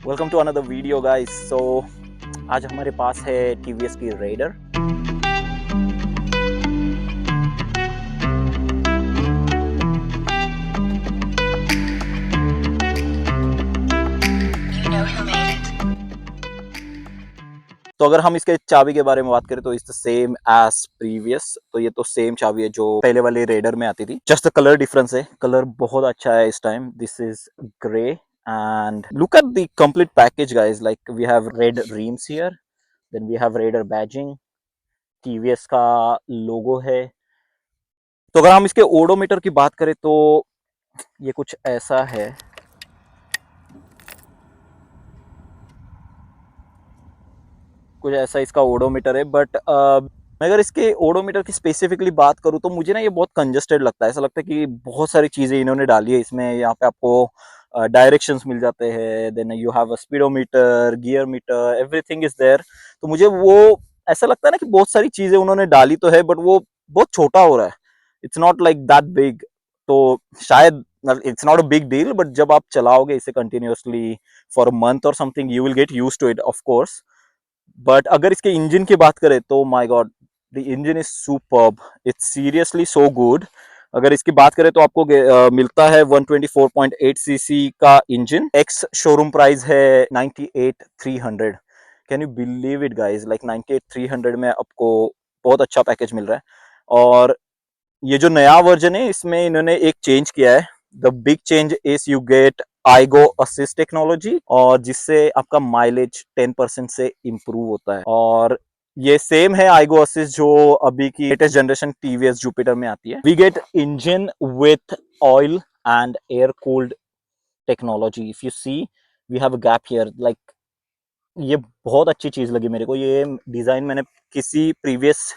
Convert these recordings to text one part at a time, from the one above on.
Welcome to another video guys. आज हमारे पास है टीवीएस की रेडर। तो अगर हम इसके चाबी के बारे में बात करें तो it's the same as previous. तो ये तो सेम चाबी है जो पहले वाले रेडर में आती थी, जस्ट द कलर डिफरेंस है। कलर बहुत अच्छा है इस time, this is grey. And look at the complete package guys, like we have red rims here, then we have Raider badging, TVS का लोगो है। तो अगर हम इसके ओडोमीटर की बात करें तो ये कुछ ऐसा है। कुछ ऐसा इसका ओडोमीटर है, बट मैं अगर इसके ओडोमीटर की स्पेसिफिकली बात करूँ तो मुझे ना ये बहुत कंजस्टेड लगता है। ऐसा लगता है कि बहुत सारी चीज़ें इन्होंने डाली है इसमें। यहाँ पे आपको डायरेक्शंस मिल जाते हैं, then you have a speedometer, gear meter, everything is there. तो मुझे वो ऐसा लगता है ना कि बहुत सारी चीज़ें उन्होंने डाली तो है, बट वो बहुत छोटा हो रहा है। It's not like that big. तो शायद it's not a big deal, but जब आप चलाओगे इसे कंटिन्यूसली फॉर अ मंथ और something, you will get use to it of course. But अगर इसके इंजन की बात करें तो my God, the engine is superb, it's seriously so good. अगर इसकी बात करें तो आपको मिलता है 124.8 सीसी का इंजन। एक्स शोरूम प्राइस है 98,300। Can you believe it guys, like 98,300 में आपको बहुत अच्छा पैकेज मिल रहा है। और ये जो नया वर्जन है इसमें इन्होंने एक चेंज किया है। The big change is you get iGo assist technology, और जिससे आपका माइलेज 10% से इम्प्रूव होता है। और ये सेम है आईगो असिस्ट जो अभी की लेटेस्ट जनरेशन टीवीएस जुपिटर में आती है। We get engine with oil and air cooled technology. If you see, we have a gap here, like ये बहुत अच्छी चीज लगी मेरे को। ये डिजाइन मैंने किसी प्रीवियस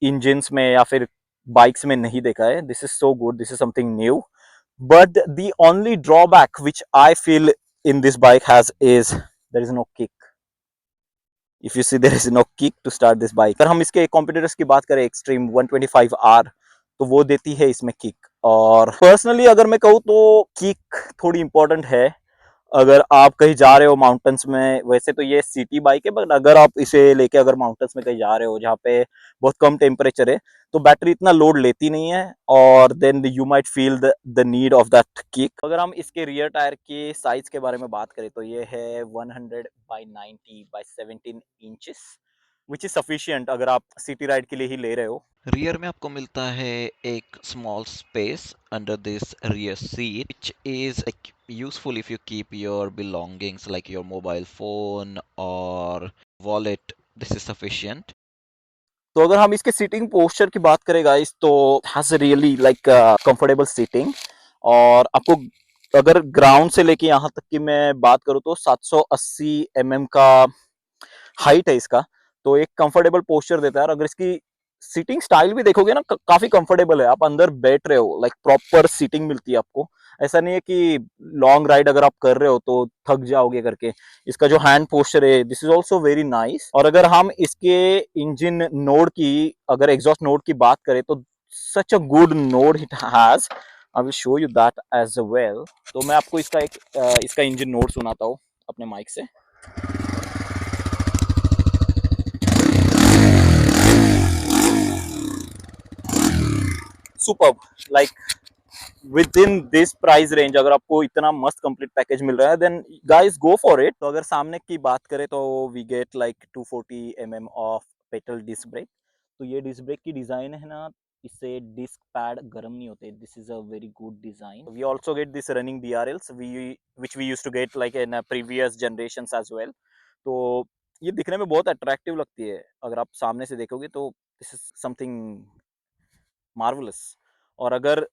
इंजिन्स में या फिर बाइक्स में नहीं देखा है। This is so good, this is something new. But the only drawback which I feel in this bike has is there is no kick. If you see, there is no kick to start this bike. अगर हम इसके competitors की बात करें, extreme 125R, तो वो देती है इसमें किक। और पर्सनली अगर मैं कहूँ तो किक थोड़ी इंपॉर्टेंट है अगर आप कहीं जा रहे हो माउंटेन्स में। वैसे तो ये सिटी बाइक है, बट अगर आप इसे लेके अगर माउंटेन्स में कहीं जा रहे हो जहाँ पे बहुत कम टेम्परेचर है, तो बैटरी इतना लोड लेती नहीं है, और then you might feel the need of that kick. अगर हम इसके रियर टायर के साइज के बारे में बात करें तो ये है 100/90/17 इंचेस, विच इज सफिशियंट अगर आप सिटी राइड के लिए ही ले रहे हो। रियर में आपको मिलता है एक small space under this rear seat which is like useful if you keep your belongings like your mobile phone or wallet. This is sufficient. तो अगर हम इसके सीटिंग पोस्चर की बात करें गाइस, तो has really like comfortable seating. और आपको अगर ग्राउंड से लेके यहाँ तक की मैं बात करूँ तो 780 का हाइट है इसका। तो एक कंफर्टेबल पोस्चर देता है। और अगर इसकी सीटिंग स्टाइल भी देखोगे ना, काफी कंफर्टेबल है। आप अंदर बैठ रहे हो, लाइक प्रॉपर सीटिंग मिलती है आपको। ऐसा नहीं है कि लॉन्ग राइड अगर आप कर रहे हो तो थक जाओगे करके। इसका जो हैंड पोस्चर है, this is also very nice. और अगर हम इसके इंजन नोड की, अगर एग्जॉस्ट नोड की बात करें तो such a good node it has. I will show you that as well. तो मैं आपको इसका इंजन नोड सुनाता हूँ अपने माइक से। Superb, like within this price range अगर आपको इतना मस्त कंप्लीट पैकेज मिल रहा है, then guys go for it. तो अगर सामने की बात करें तो we get like 240 of petal disc brake. तो ये डिस्क ब्रेक की डिजाइन है ना, इससे डिस्क पैड गर्म नहीं होते। This is a very good design. We also get this running BRLs which we use to get like in previous generation as well. तो ये दिखने में बहुत अट्रैक्टिव लगती है। अगर आप सामने से देखोगे तो दिस इज समथिंग मार्वलस। और अगर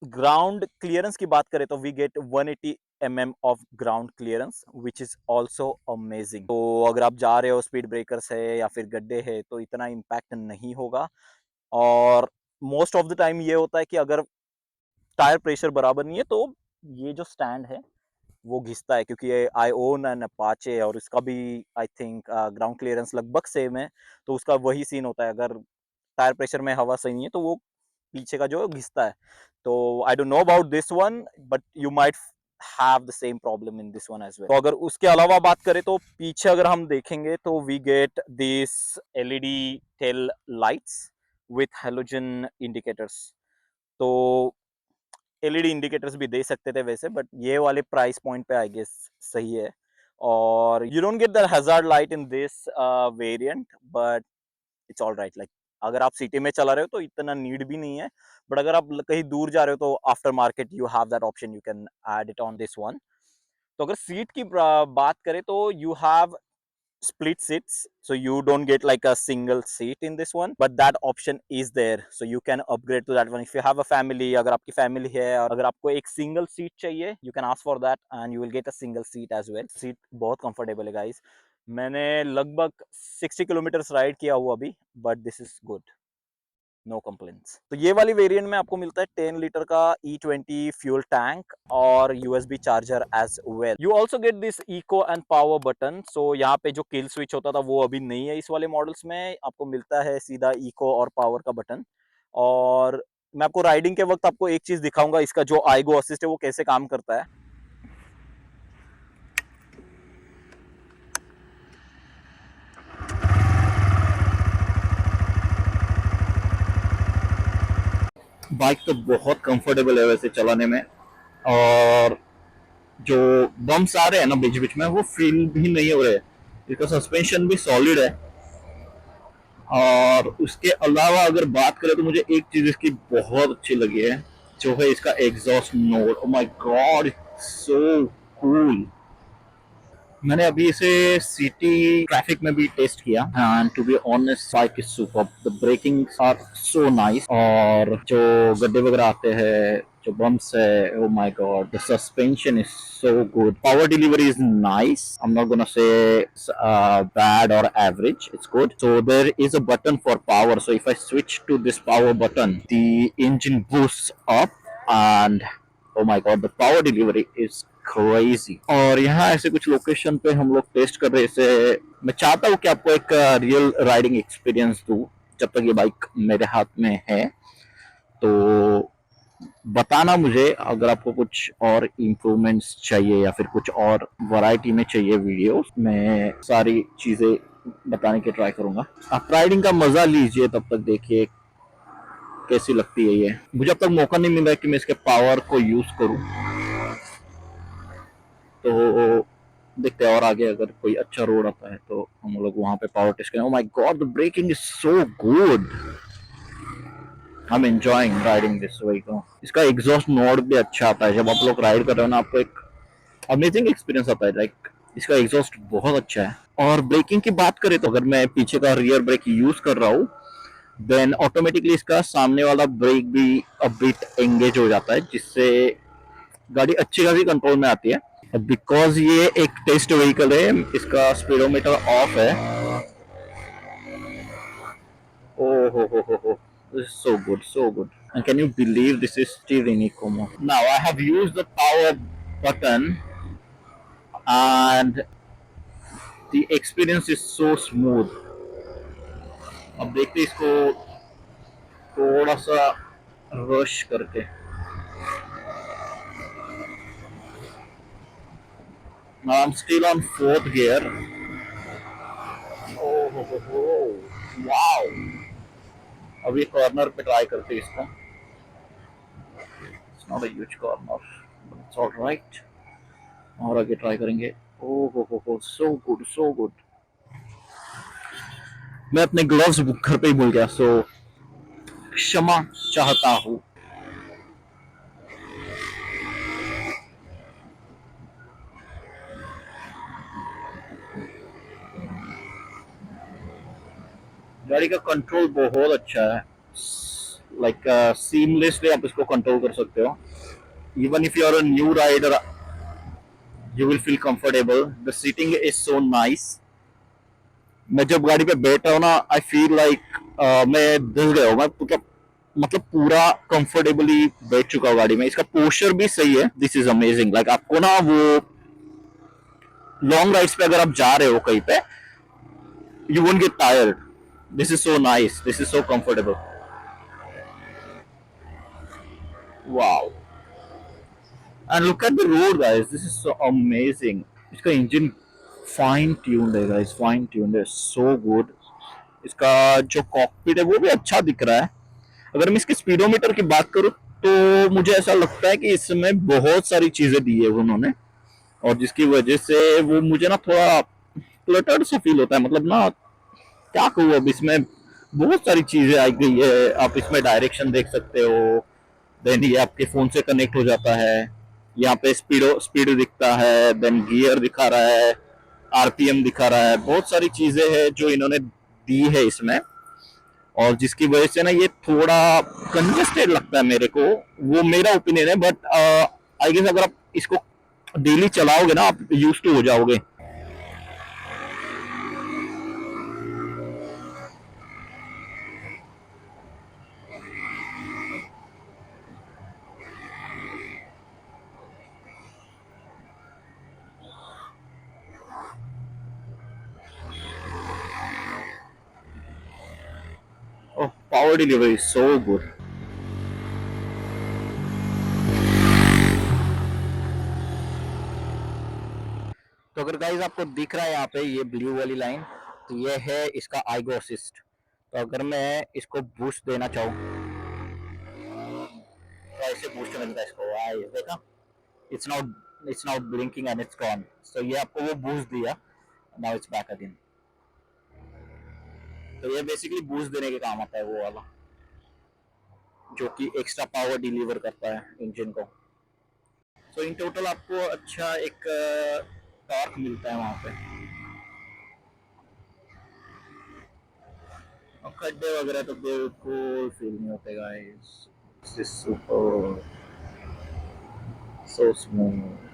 ग्राउंड क्लियरेंस की बात करें तो we get 180 of ground clearance which is also amazing. तो अगर आप जा रहे हो, स्पीड ब्रेकर्स है या फिर गड्ढे है, तो इतना इम्पैक्ट नहीं होगा। और मोस्ट ऑफ द टाइम ये होता है कि अगर टायर प्रेशर बराबर नहीं है तो ये जो स्टैंड है वो घिसता है, क्योंकि आई ओन एन अपाचे और इसका भी आई थिंक ग्राउंड क्लियरेंस लगभग सेम है। तो उसका वही सीन होता है, अगर टायर प्रेशर में हवा सही नहीं है तो वो पीछे का जो घिसता है। तो I don't know about this one, but you might have the same problem in this one as well. तो अगर उसके अलावा बात करें तो पीछे अगर हम देखेंगे तो we get this LED tail lights with halogen indicators. तो एलईडी इंडिकेटर्स भी दे सकते थे वैसे, बट ये वाले प्राइस पॉइंट पे आई गेस सही है. और you don't get the hazard light in this variant, but it's all right. Like अगर आप सिटी में चला रहे हो तो इतना नीड भी नहीं है, बट अगर आप कहीं दूर जा रहे हो तो after market you have that option, you can add it on this one. तो अगर सीट की बात करें तो you have split seats, so you don't get like a single seat in this one, but that option is there, so you can upgrade to that one if you have a family. अगर आपकी family है और अगर आपको एक single seat चाहिए, you can ask for that and you will get a single seat as well. seat बहुत comfortable है guys. मैंने लगभग 60 किलोमीटर राइड किया हुआ अभी, but this is good, no complaints. तो ये वाली वेरिएंट में आपको मिलता है 10 लीटर का E20 फ्यूल टैंक और USB charger as well. You also get this eco and power button. So यहाँ पे जो किल स्विच होता था वो अभी नहीं है इस वाले मॉडल्स में, आपको मिलता है सीधा इको और पावर का बटन. और मैं आपको राइडिंग के वक्त आपको एक चीज दिखाऊंगा, इसका जो आईगो असिस्ट है वो कैसे काम करता है. बाइक तो बहुत कंफर्टेबल है वैसे चलाने में, और जो बम्स आ रहे हैं ना बीच बीच में वो फील भी नहीं हो रहे. इसका सस्पेंशन भी सॉलिड है. और उसके अलावा अगर बात करें तो मुझे एक चीज इसकी बहुत अच्छी लगी है, जो है इसका exhaust note. Oh my God, so cool. मैंने अभी इसे सिटी ट्रैफिक में भी टेस्ट किया and to be honest bike is super. The braking are so nice, और जो गड्ढे वगैरह आते हैं, जो बम्प्स है, oh my god, the suspension is so good. Power delivery is nice. I'm not gonna say bad or average. It's good. So there is a button for power. So if I switch to this power button, the engine boosts up, and oh my god, the power delivery is crazy. और यहाँ ऐसे कुछ location पे हम लोग test कर रहे हैं. इसे मैं चाहता हूँ कि आपको एक रियल राइडिंग एक्सपीरियंस दूँ जब तक ये बाइक मेरे हाथ में है. तो बताना मुझे अगर आपको कुछ और इम्प्रूवमेंट्स चाहिए या फिर कुछ और वैरायटी में चाहिए वीडियो. मैं सारी चीज़ें बताने की ट्राई करूँगा. आप राइडिंग का मज़ा लीजिए, तब तक देखिए कैसी लगती है ये. मुझे अब तक मौका नहीं मिला है कि मैं इसके पावर को यूज़ करूँ, तो देखते हैं और आगे अगर कोई अच्छा रोड आता है तो हम लोग वहाँ पे पावर टेस्ट करें. Oh my God, the braking is so good. I am enjoying riding this vehicle. इसका एग्जॉस्ट नोड भी अच्छा आता है. जब आप लोग राइड कर रहे हो ना, आपको एक अमेजिंग एक्सपीरियंस आता है. लाइक इसका एग्जॉस्ट बहुत अच्छा है. और ब्रेकिंग की बात करें तो अगर मैं पीछे का रियर ब्रेक यूज कर रहा हूँ, देन ऑटोमेटिकली इसका सामने वाला ब्रेक भी अ बिट एंगेज हो जाता है, जिससे गाड़ी अच्छी खासी कंट्रोल में आती है. बिकॉज ये एक टेस्ट व्हीकल है, इसका स्पीडोमीटर ऑफ है. Oh, ho. This is so good, so good. And can you believe this is still in Ecomo? Now I have used the power button and the experience is so smooth. अब देखते इसको थोड़ा सा rush करके. Now I'm still on fourth gear. Oh, ho. Wow. अभी corner पे try करते इसको. It's not a huge corner, but it's all right. और आगे ट्राई करेंगे. ओह हो, सो गुड, सो गुड. मैं अपने ग्लव्स घर पे ही भूल गया, सो क्षमा चाहता हूँ. गाड़ी का कंट्रोल बहुत अच्छा है. लाइक सीमलेसली आप इसको कंट्रोल कर सकते हो. Even if you are a new rider, you will feel comfortable. The seating is so nice. मैं जब गाड़ी पे बैठ रहा हूँ ना, आई फील लाइक मैं दिल गया हूँ. मैं मतलब पूरा कंफर्टेबली बैठ चुका हूँ गाड़ी में. इसका पोस्चर भी सही है. This is amazing. लाइक आपको ना वो लॉन्ग राइड्स पे अगर आप जा रहे हो कहीं पे, you won't get tired. This is so nice. This is so comfortable. Wow. And look at the road guys, this is so amazing. इसका इंजन फाइन ट्यून्ड है गाइस, फाइन ट्यून्ड है, सो गुड। इसका जो cockpit है वो भी अच्छा दिख रहा है। अगर मैं इसके स्पीडोमीटर की बात करूं तो मुझे ऐसा लगता है कि इसमें बहुत सारी चीजें दी है उन्होंने, और जिसकी वजह से वो मुझे ना थोड़ा क्लटर्ड सा फील होता है। मतलब ना क्या कहूँ, अब इसमें बहुत सारी चीजें आई गई है। आप इसमें डायरेक्शन देख सकते हो, देन ये आपके फोन से कनेक्ट हो जाता है। यहाँ पे स्पीड दिखता है, देन गियर दिखा रहा है, आरपीएम दिखा रहा है, बहुत सारी चीजें हैं जो इन्होंने दी है इसमें, और जिसकी वजह से ना ये थोड़ा कंजेस्टेड लगता है मेरे को। वो मेरा ओपिनियन है, बट आई गेस अगर आप इसको डेली चलाओगे ना आप यूज टू हो जाओगे। Power delivery so good. तो अगर गाइज आपको दिख रहा है यहाँ पे ये ब्लू वाली लाइन, तो ये है इसका आईगो असिस्ट। तो अगर मैं इसको बूस्ट देना चाहूँ तो ऐसे बूस्ट मिलता है इसको, आई देखा, it's now blinking and it's gone. So ये आपको वो बूस्ट दिया, नाउ इट्स बैक अगेन। तो ये बेसिकली बूस्ट देने के काम आता है वो वाला, जो कि एक्स्ट्रा पावर डिलीवर करता है इंजन को। सो इन टोटल आपको अच्छा एक टॉर्क मिलता है वहाँ पे, और खड्डे वगैरह तो बिल्कुल फील नहीं होते guys. This is super, so smooth.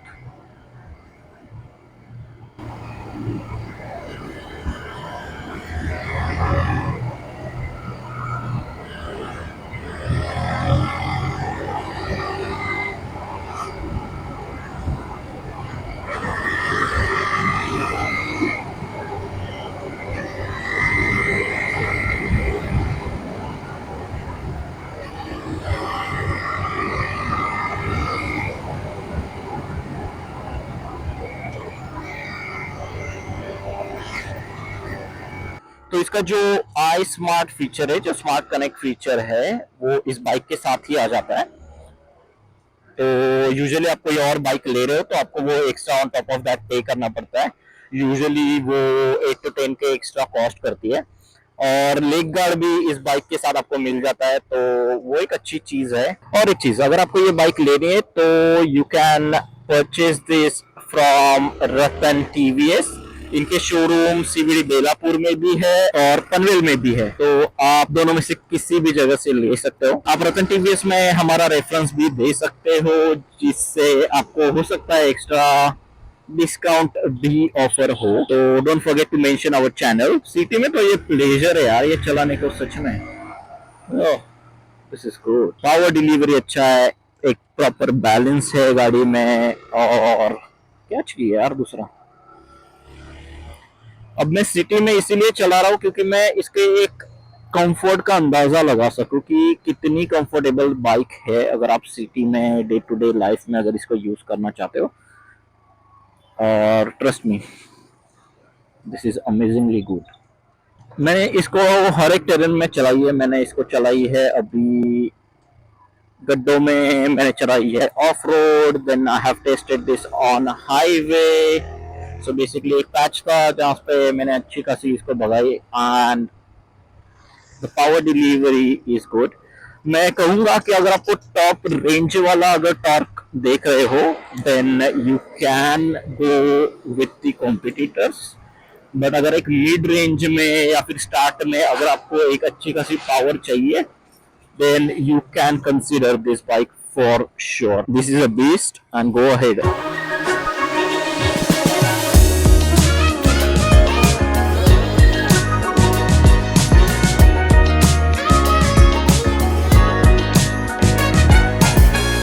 तो इसका जो आई स्मार्ट फीचर है, जो स्मार्ट कनेक्ट फीचर है, वो इस बाइक के साथ ही आ जाता है। तो यूजुअली आप कोई और बाइक ले रहे हो तो आपको वो extra on top of that पे करना पड़ता है। यूजुअली वो 8 to 10 के एक्स्ट्रा कॉस्ट करती है, और लेग गार्ड भी इस बाइक के साथ आपको मिल जाता है, तो वो एक अच्छी चीज है। और एक चीज, अगर आपको ये बाइक लेनी है तो you can purchase this from Ratan TVS. इनके शोरूम सीबीडी बेलापुर में भी है और पनवेल में भी है, तो आप दोनों में से किसी भी जगह से ले सकते हो। आप रतन टीवीएस में हमारा रेफरेंस भी दे सकते हो, जिससे आपको हो सकता है एक्स्ट्रा डिस्काउंट भी ऑफर हो। तो don't forget to mention our channel. City में तो ये प्लेजर है यार ये चलाने को सच में। Oh, this is good. Power delivery अच्छा है, एक प्रॉपर बैलेंस है गाड़ी में, और क्या चाहिए यार दूसरा। अब मैं सिटी में इसीलिए चला रहा हूँ क्योंकि मैं इसके एक कंफर्ट का अंदाजा लगा सकूं कि कितनी कंफर्टेबल बाइक है अगर आप सिटी में डे टू डे लाइफ में अगर इसको यूज करना चाहते हो। और trust me, this is amazingly good. मैंने इसको हर एक टेरेन में चलाई है। मैंने इसको चलाई है अभी गड्ढों में, मैंने चलाई है off road, then I have tested this on highway. So basically एक पैच था जहाँ पे मैंने अच्छी खासी इसको भगाई, एंड द पावर डिलीवरी इज गुड। मैं कहूंगा कि अगर आपको टॉप रेंज वाला अगर टॉर्क देख रहे हो then you can go with the competitors, but अगर एक मिड रेंज में या फिर स्टार्ट में अगर आपको एक अच्छी खासी पावर चाहिए then you can consider this bike for sure. This is a beast and go ahead.